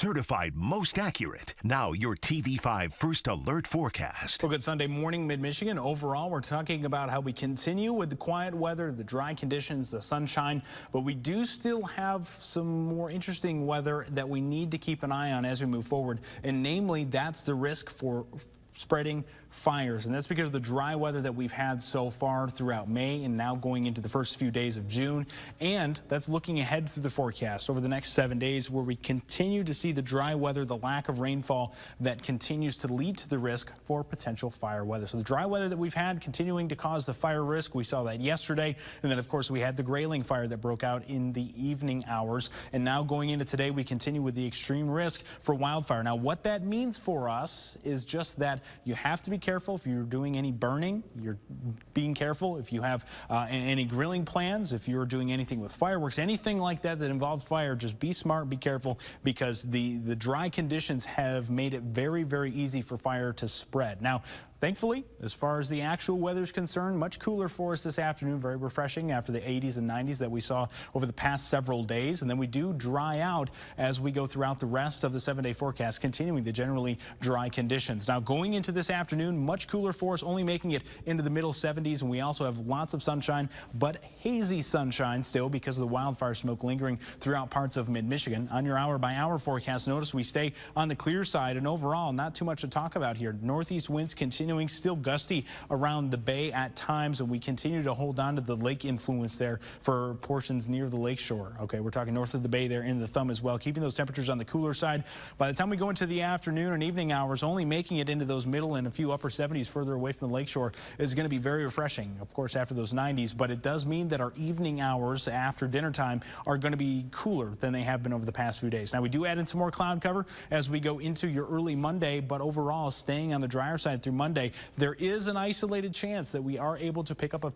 certified most accurate. Now your TV5 First Alert forecast. Well, good Sunday morning, Mid-Michigan. Overall, we're talking about how we continue with the quiet weather, the dry conditions, the sunshine, but we do still have some more interesting weather that we need to keep an eye on as we move forward, and namely, that's the risk for spreading fires, and that's because of the dry weather that we've had so far throughout May and now going into the first few days of June. And that's looking ahead through the forecast over the next 7 days, where we continue to see the dry weather, the lack of rainfall that continues to lead to the risk for potential fire weather. So the dry weather that we've had continuing to cause the fire risk. We saw that yesterday, and then of course we had the Grayling fire that broke out in the evening hours, and now going into today we continue with the extreme risk for wildfire. Now what that means for us is just that you have to be careful if you're doing any burning. You're being careful if you have any grilling plans, if you're doing anything with fireworks, anything like that that involves fire. Just be smart, be careful, because the dry conditions have made it very, very easy for fire to spread. Now, thankfully, as far as the actual weather is concerned, much cooler for us this afternoon, very refreshing after the 80s and 90s that we saw over the past several days. And then we do dry out as we go throughout the rest of the 7-day forecast, continuing the generally dry conditions. Now, going into this afternoon, much cooler for us, only making it into the middle 70s, and we also have lots of sunshine, but hazy sunshine still because of the wildfire smoke lingering throughout parts of mid-Michigan. On your hour-by-hour forecast, notice we stay on the clear side, and overall, not too much to talk about here. Northeast winds continuing, still gusty around the bay at times, and we continue to hold on to the lake influence there for portions near the lake shore. Okay, we're talking north of the bay there in the thumb as well, keeping those temperatures on the cooler side. By the time we go into the afternoon and evening hours, only making it into those middle and a few upper 70s further away from the lake shore is going to be very refreshing, of course, after those 90s, but it does mean that our evening hours after dinner time are going to be cooler than they have been over the past few days. Now, we do add in some more cloud cover as we go into your early Monday, but overall, staying on the drier side through Monday, there is an isolated chance that we are able to pick up a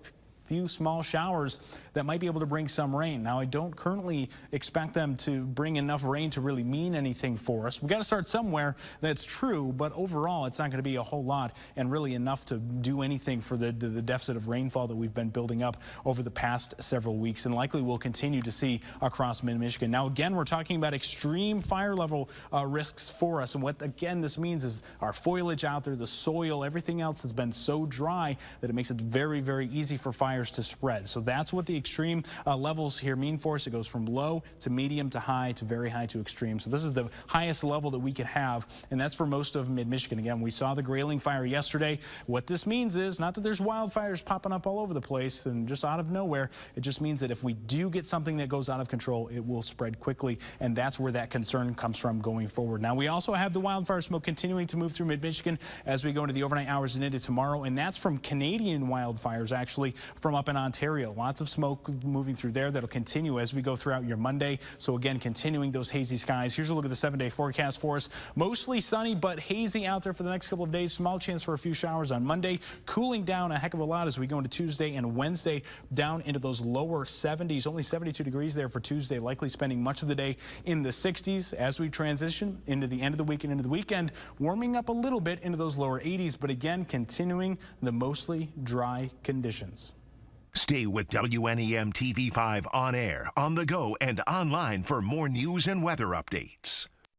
few small showers that might be able to bring some rain. Now, I don't currently expect them to bring enough rain to really mean anything for us. We got to start somewhere, that's true, but overall it's not going to be a whole lot and really enough to do anything for the deficit of rainfall that we've been building up over the past several weeks, and likely we'll continue to see across mid-Michigan. Now, again, we're talking about extreme fire level risks for us, and what again this means is our foliage out there, the soil, everything else has been so dry that it makes it very, very easy for fire to spread. So that's what the extreme levels here mean for us. It goes from low to medium to high to very high to extreme. So this is the highest level that we could have, and that's for most of mid-Michigan. Again, we saw the Grayling fire yesterday. What this means is not that there's wildfires popping up all over the place and just out of nowhere. It just means that if we do get something that goes out of control, it will spread quickly, and that's where that concern comes from going forward. Now, we also have the wildfire smoke continuing to move through mid-Michigan as we go into the overnight hours and into tomorrow, and that's from Canadian wildfires, actually, from up in Ontario. Lots of smoke moving through there that'll continue as we go throughout your Monday. So again, continuing those hazy skies. Here's a look at the 7-day forecast for us. Mostly sunny, but hazy out there for the next couple of days. Small chance for a few showers on Monday. Cooling down a heck of a lot as we go into Tuesday and Wednesday, down into those lower 70s. Only 72 degrees there for Tuesday. Likely spending much of the day in the 60s as we transition into the end of the week and into the weekend. Warming up a little bit into those lower 80s, but again, continuing the mostly dry conditions. Stay with WNEM TV5 on air, on the go, and online for more news and weather updates.